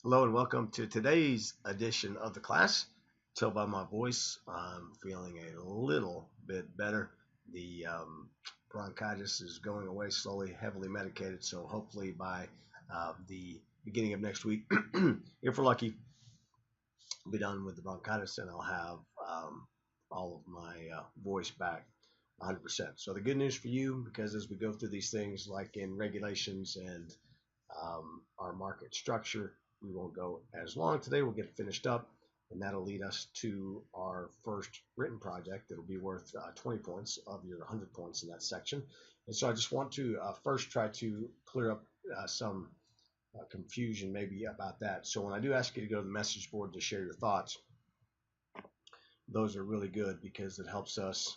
Hello and welcome to today's edition of the class. Tell by my voice, I'm feeling a little bit better. The bronchitis is going away slowly, heavily medicated, so hopefully by the beginning of next week, if we're lucky, I'll be done with the bronchitis and I'll have all of my voice back 100%. So the good news for you, because as we go through these things like in regulations and our market structure, we won't go as long today. We'll get finished up, and that'll lead us to our first written project. It'll be worth 20 points of your 100 points in that section. And so I just want to first try to clear up some confusion maybe about that. So when I do ask you to go to the message board to share your thoughts, those are really good because it helps us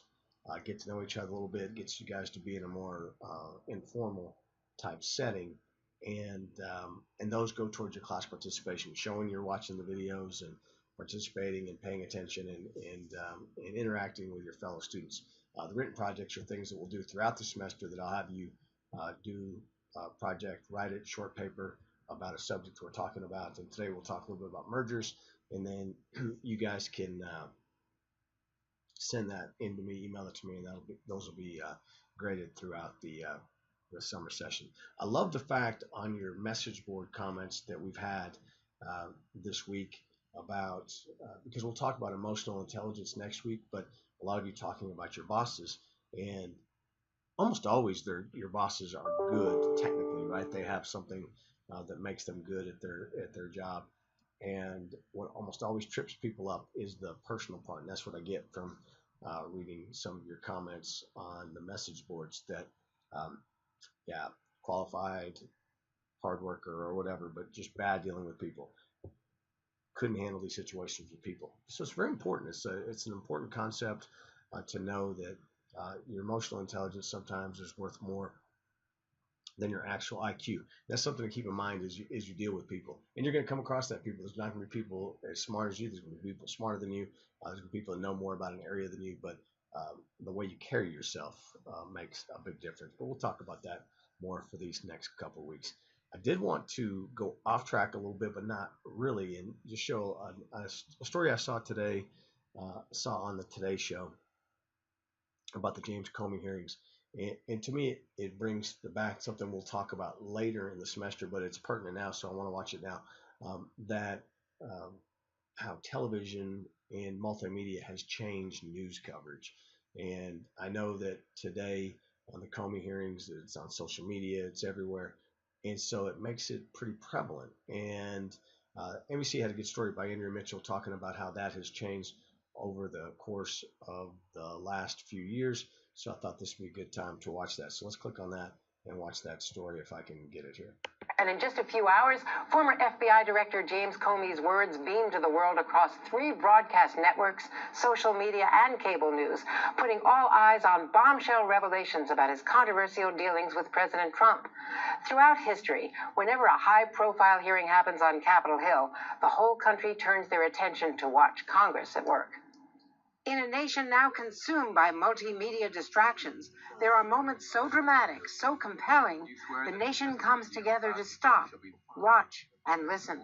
get to know each other a little bit, gets you guys to be in a more informal type setting. And those go towards your class participation, showing you're watching the videos and participating and paying attention and interacting with your fellow students. The written projects are things that we'll do throughout the semester that I'll have you do a project, write it, short paper about a subject we're talking about. And today we'll talk a little bit about mergers, and then you guys can send that in to me, email it to me, and those will be graded throughout the summer session. I love the fact on your message board comments that we've had this week about, because we'll talk about emotional intelligence next week, but a lot of you talking about your bosses, and almost always your bosses are good technically, right? They have something that makes them good at their job. And what almost always trips people up is the personal part, and that's what I get from reading some of your comments on the message boards that qualified, hard worker or whatever, but just bad dealing with people. Couldn't handle these situations with people. So it's very important. It's an important concept to know that your emotional intelligence sometimes is worth more than your actual IQ. That's something to keep in mind as you deal with people. And you're going to come across that people. There's not going to be people as smart as you. There's going to be people smarter than you. There's going to be people that know more about an area than you. But the way you carry yourself makes a big difference. But we'll talk about that more for these next couple of weeks. I did want to go off track a little bit, but not really, and just show a story I saw today, saw on the Today Show about the James Comey hearings. And to me, it brings back something we'll talk about later in the semester, but it's pertinent now, so I want to watch it now. How television and multimedia has changed news coverage. And I know that today on the Comey hearings, it's on social media, it's everywhere. And so it makes it pretty prevalent. And NBC had a good story by Andrea Mitchell talking about how that has changed over the course of the last few years. So I thought this would be a good time to watch that. So let's click on that and watch that story if I can get it here. And in just a few hours, former FBI Director James Comey's words beamed to the world across 3 broadcast networks, social media, and cable news, putting all eyes on bombshell revelations about his controversial dealings with President Trump. Throughout history, whenever a high-profile hearing happens on Capitol Hill, the whole country turns their attention to watch Congress at work. In a nation now consumed by multimedia distractions, there are moments so dramatic, so compelling, the nation comes together to stop, watch, and listen.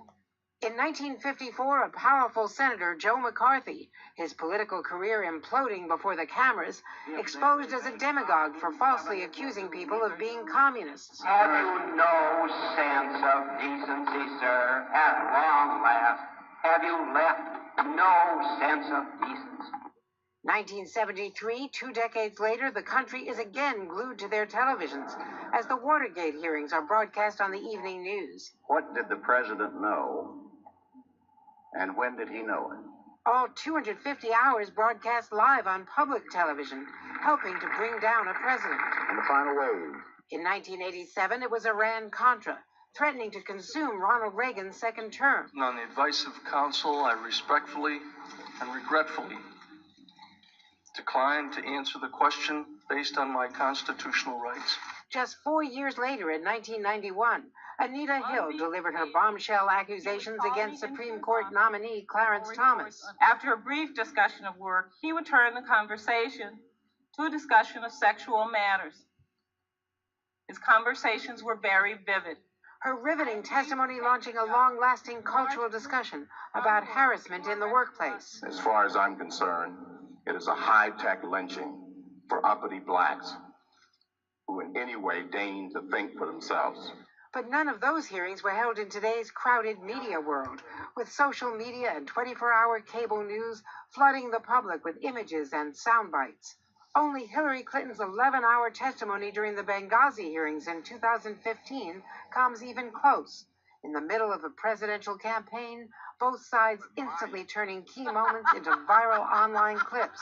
In 1954, a powerful Senator, Joe McCarthy, his political career imploding before the cameras, exposed as a demagogue for falsely accusing people of being communists. Have you no sense of decency, sir? At long last, have you left no sense of decency? 1973, 2 decades later, the country is again glued to their televisions as the Watergate hearings are broadcast on the evening news. What did the president know, and when did he know it? All 250 hours broadcast live on public television, helping to bring down a president. And the final wave. In 1987, it was Iran-Contra, threatening to consume Ronald Reagan's second term. On the advice of counsel, I respectfully and regretfully decline to answer the question based on my constitutional rights. Just 4 years later, in 1991, Anita Hill delivered her bombshell accusations against Supreme Court nominee Clarence Thomas. After a brief discussion of work, he would turn the conversation to a discussion of sexual matters. His conversations were very vivid. Her riveting testimony launching a long-lasting cultural discussion about harassment in the workplace. As far as I'm concerned, it is a high-tech lynching for uppity blacks who in any way deign to think for themselves. But none of those hearings were held in today's crowded media world, with social media and 24-hour cable news flooding the public with images and sound bites. Only Hillary Clinton's 11-hour testimony during the Benghazi hearings in 2015 comes even close. In the middle of a presidential campaign, both sides instantly turning key moments into viral online clips,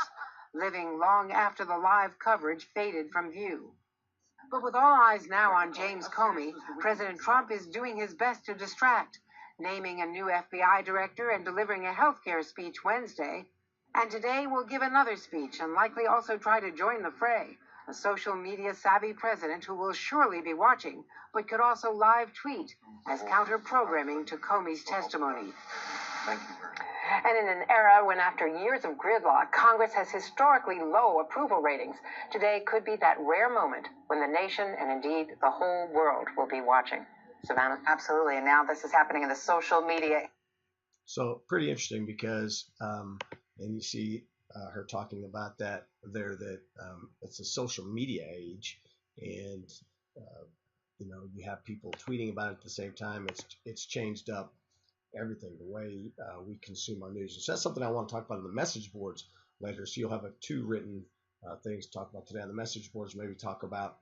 living long after the live coverage faded from view. But with all eyes now on James Comey, President Trump is doing his best to distract, naming a new FBI director and delivering a healthcare speech Wednesday. And today will give another speech and likely also try to join the fray, a social media savvy president who will surely be watching, but could also live tweet as counter-programming to Comey's testimony. Thank you very much. And in an era when, after years of gridlock, Congress has historically low approval ratings, today could be that rare moment when the nation and indeed the whole world will be watching. Savannah? Absolutely. And now this is happening in the social media. So pretty interesting because, and you see her talking about that there, that it's a social media age, and you have people tweeting about it at the same time. It's changed up everything, the way we consume our news. So that's something I want to talk about in the message boards later. So you'll have 2 written things to talk about today on the message boards. Maybe talk about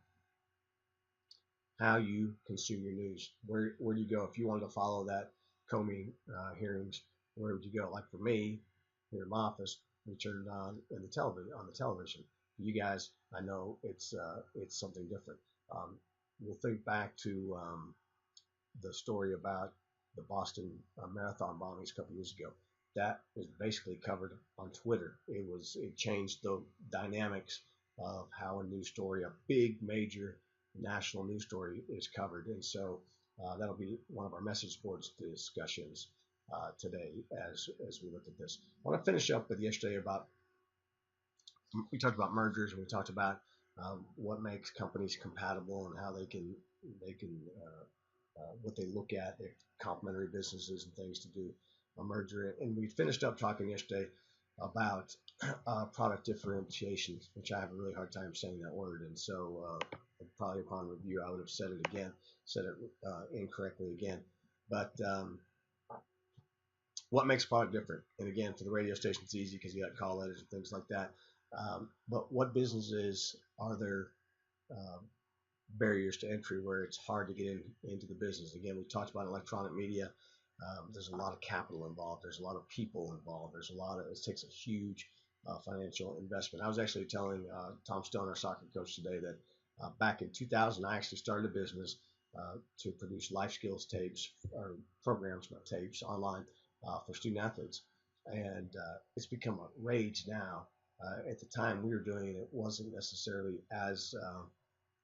how you consume your news. Where do you go if you wanted to follow that Comey hearings? Where would you go? Like for me, here in my office, we turned on the television. For you guys, I know it's something different. We'll think back to the story about the Boston Marathon bombings a couple years ago. That was basically covered on Twitter. It changed the dynamics of how a news story, a big major national news story, is covered. And so that'll be one of our message boards discussions today as we look at this. I want to finish up with yesterday we talked about mergers, and we talked about what makes companies compatible and how they can what they look at if complementary businesses and things to do a merger. And we finished up talking yesterday about product differentiation, which I have a really hard time saying that word. And so probably upon review, I would have said it incorrectly again. But what makes a product different? And again, for the radio station, it's easy because you got call letters and things like that. But what businesses are there barriers to entry where it's hard to get into the business? Again, we talked about electronic media. There's a lot of capital involved. There's a lot of people involved. It takes a huge financial investment. I was actually telling Tom Stone, our soccer coach, today that back in 2000, I actually started a business to produce life skills tapes, or programs, not tapes, online for student athletes. And it's become a rage now. At the time we were doing it, it wasn't necessarily as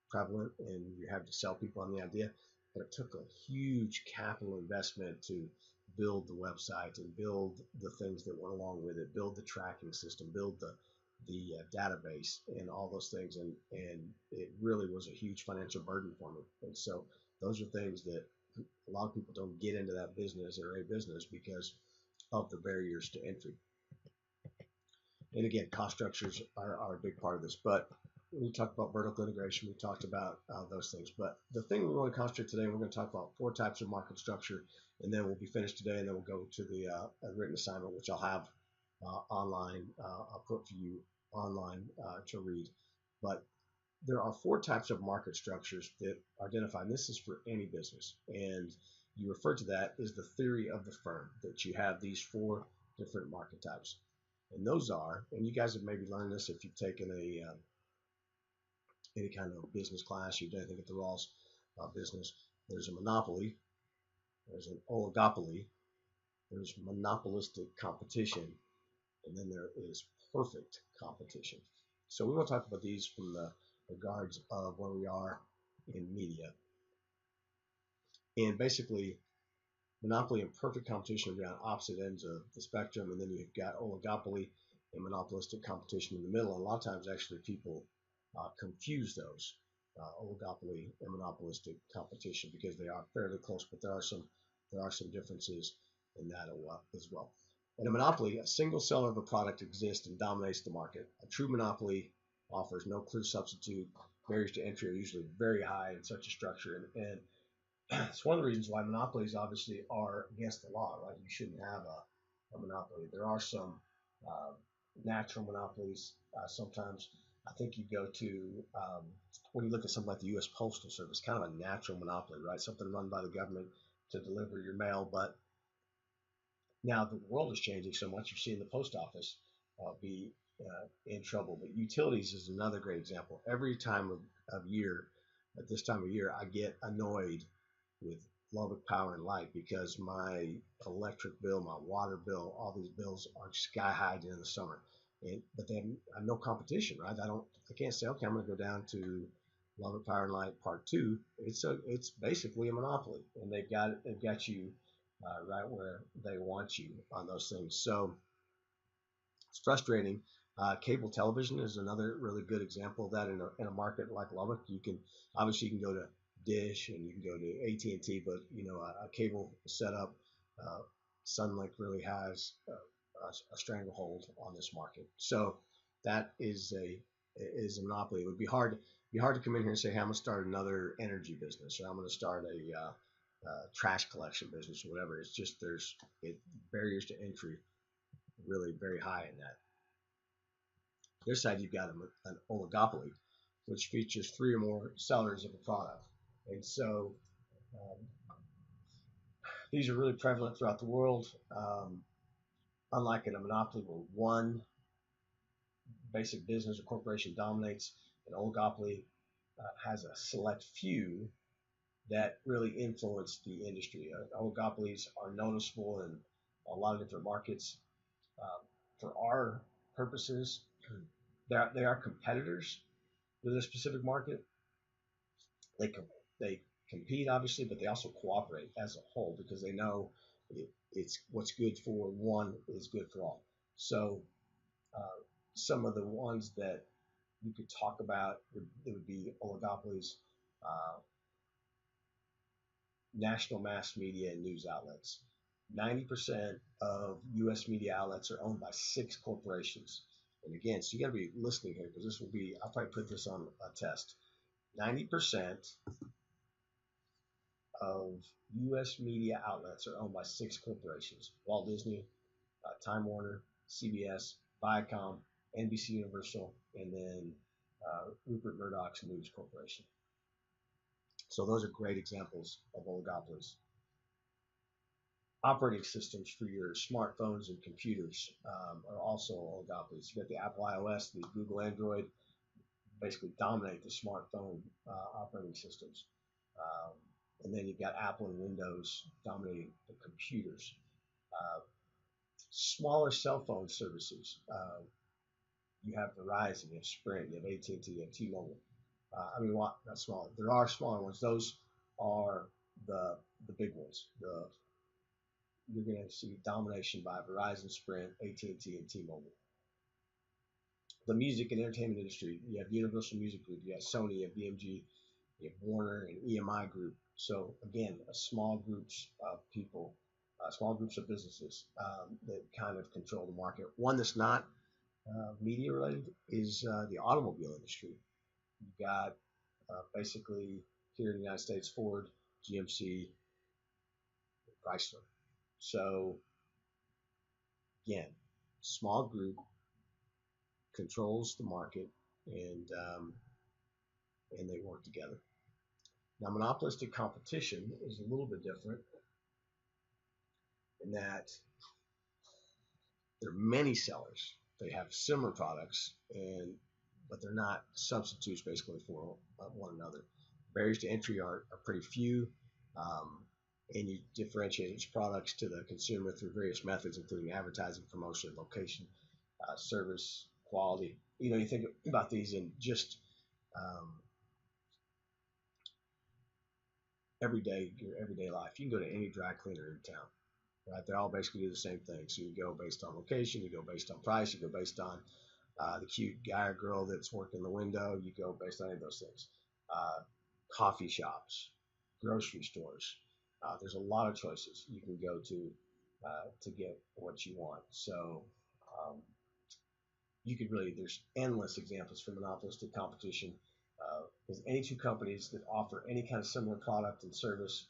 prevalent, and you have to sell people on the idea, but it took a huge capital investment to build the website and build the things that went along with it, build the tracking system, build the database and all those things, and it really was a huge financial burden for me. And so those are things that a lot of people don't get into that business or a business because of the barriers to entry. And again, cost structures are a big part of this, but we talked about vertical integration. We talked about those things. But the thing we want to concentrate today, we're going to talk about 4 types of market structure, and then we'll be finished today, and then we'll go to the written assignment, which I'll have online. I'll put for you online to read. But there are 4 types of market structures that are identified, and this is for any business. And you refer to that as the theory of the firm, that you have these 4 different market types. And those are, and you guys have maybe learned this if you've taken any kind of business class, you've done anything at the Rawls business. There's a monopoly, there's an oligopoly, there's monopolistic competition, and then there is perfect competition. So we want to talk about these from the regards of where we are in media. And basically, monopoly and perfect competition are on opposite ends of the spectrum, and then you've got oligopoly and monopolistic competition in the middle. And a lot of times, actually, people confuse those. oligopoly and monopolistic competition, because they are fairly close, but there are some differences in that as well. In a monopoly, a single seller of a product exists and dominates the market. A true monopoly offers no clear substitute. Barriers to entry are usually very high in such a structure, and it's one of the reasons why monopolies obviously are against the law, right? You shouldn't have a monopoly. There are some natural monopolies. Sometimes I think you go to, when you look at something like the U.S. Postal Service, kind of a natural monopoly, right? Something run by the government to deliver your mail. But now the world is changing so much, you're seeing the post office be in trouble. But utilities is another great example. Every time of year, at this time of year, I get annoyed with Lubbock Power and Light because my electric bill, my water bill, all these bills are sky high during the summer. But then I have no competition, right? I can't say, okay, I'm going to go down to Lubbock Power and Light Part 2. It's basically a monopoly, and they've got you right where they want you on those things. So it's frustrating. Cable television is another really good example of that. In a market like Lubbock, you can go to Dish and you can go to AT&T, but a cable setup, Sunlink really has a stranglehold on this market. So that is a monopoly. It would be hard to come in here and say, hey, I'm going to start another energy business, or I'm going to start a trash collection business, or whatever. It's just barriers to entry really very high in that. This side, you've got an oligopoly, which features 3 or more sellers of a product. And so these are really prevalent throughout the world. Unlike in a monopoly where one basic business or corporation dominates, an oligopoly has a select few that really influence the industry. Oligopolies are noticeable in a lot of different markets. For our purposes, they are competitors with a specific market. They compete, obviously, but they also cooperate as a whole because they know it's what's good for one is good for all. So some of the ones that you could talk about would be oligopolies, national mass media and news outlets. 90% of U.S. media outlets are owned by 6 corporations. And again, so you got to be listening here because I'll probably put this on a test. 90% of U.S. media outlets are owned by 6 corporations: Walt Disney, Time Warner, CBS, Viacom, NBC Universal, and then Rupert Murdoch's News Corporation. So those are great examples of oligopolies. Operating systems for your smartphones and computers are also oligopolies. You got the Apple iOS, the Google Android, basically dominate the smartphone operating systems. And then you've got Apple and Windows dominating the computers. Smaller cell phone services. You have Verizon, you have Sprint, you have AT&T, you have T-Mobile. Not smaller. There are smaller ones. Those are the big ones. You're going to see domination by Verizon, Sprint, AT&T, and T-Mobile. The music and entertainment industry, you have Universal Music Group, you have Sony, you have BMG, you have Warner and EMI Group. So again, small groups of people, small groups of businesses that kind of control the market. One that's not media related is the automobile industry. You've got basically here in the United States, Ford, GMC, Chrysler. So again, small group controls the market, and they work together. Now, monopolistic competition is a little bit different in that there are many sellers. They have similar products, but they're not substitutes basically for one another. Barriers to entry are pretty few, and you differentiate each products to the consumer through various methods, including advertising, promotion, location, service, quality. You think about these in just your everyday life. You can go to any dry cleaner in town, right? They all basically do the same thing. So you go based on location, you go based on price, you go based on the cute guy or girl that's working the window, you go based on any of those things. coffee shops, grocery stores. There's a lot of choices you can go to get what you want. So you could really, there's endless examples from monopolistic competition. There's any two companies that offer any kind of similar product and service.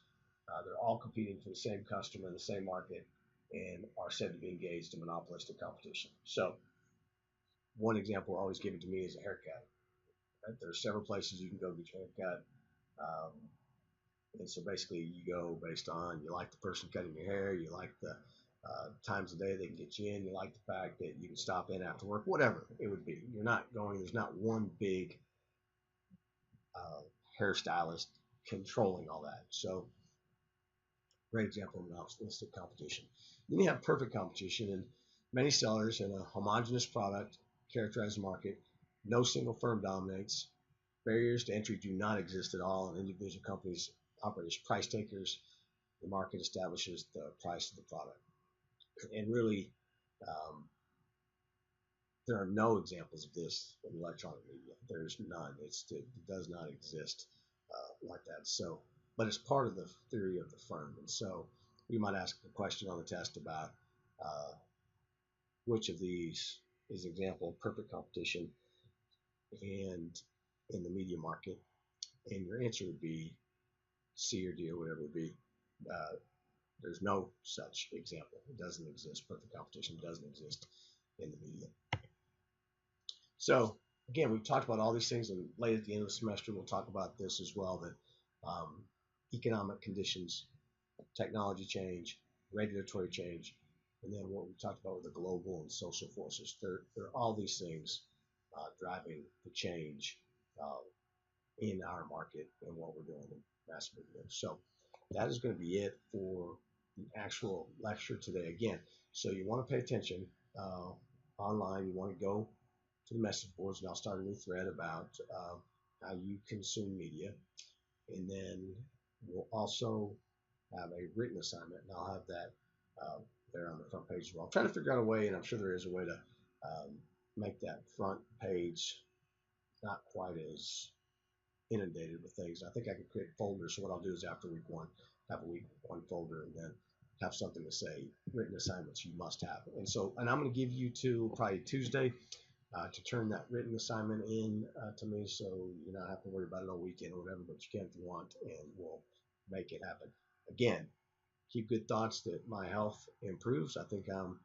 They're all competing for the same customer in the same market and are said to be engaged in monopolistic competition. So one example always given to me is a haircut. Right? There are several places you can go get your haircut. And so basically you go based on, you like the person cutting your hair, you like the times of day they can get you in, you like the fact that you can stop in after work, whatever it would be. You're not going, there's not one big hairstylist controlling all that. So great example of monopolistic competition. Then you have perfect competition, and many sellers in a homogeneous product characterized market. No single firm dominates. Barriers to entry do not exist at all, and individual companies operate as price takers. The market establishes the price of the product. And really, there are no examples of this in electronic media. There's none. It does not exist like that. So, but it's part of the theory of the firm. And so we might ask a question on the test about which of these is an example of perfect competition and in the media market. And your answer would be C or D or whatever it would be. There's no such example. It doesn't exist. Perfect competition doesn't exist in the media. So again, we've talked about all these things, and late at the end of the semester, we'll talk about this as well, that economic conditions, technology change, regulatory change, and then what we talked about with the global and social forces. There are all these things driving the change in our market and what we're doing in mass media. So that is going to be it for the actual lecture today. Again, so you want to pay attention online. You want to go to the message boards, and I'll start a new thread about how you consume media. And then we'll also have a written assignment, and I'll have that there on the front page as well. I'm trying to figure out a way, and I'm sure there is a way to make that front page not quite as inundated with things. I think I can create folders. So what I'll do is after week one, have a week one folder, and then have something to say written assignments you must have. And so, and I'm going to give you till probably Tuesday to turn that written assignment in to me, so you don't have to worry about it all weekend or whatever, but you can if you want, and we'll make it happen. Again, keep good thoughts that my health improves. I think I'm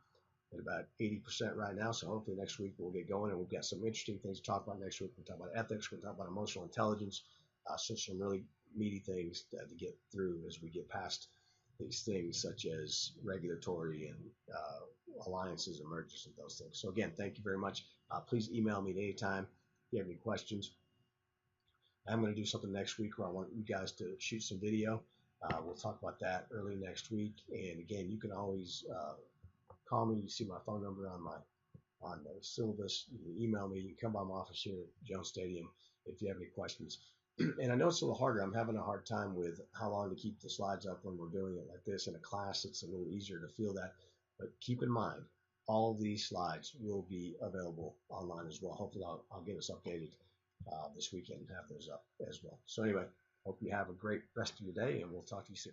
at about 80% right now, so hopefully next week we'll get going, and we've got some interesting things to talk about next week. We'll talk about ethics, we'll talk about emotional intelligence, so some really meaty things to get through as we get past these things such as regulatory and alliances, emergence, and those things. So again, thank you very much. Please email me at any time if you have any questions. I'm going to do something next week where I want you guys to shoot some video. We'll talk about that early next week. And again, you can always call me. You see my phone number on the syllabus. You can email me. You can come by my office here at Jones Stadium if you have any questions. And I know it's a little harder. I'm having a hard time with how long to keep the slides up when we're doing it like this. In a class, it's a little easier to feel that. But keep in mind, all of these slides will be available online as well. Hopefully, I'll get us updated this weekend and have those up as well. So anyway, hope you have a great rest of your day, and we'll talk to you soon.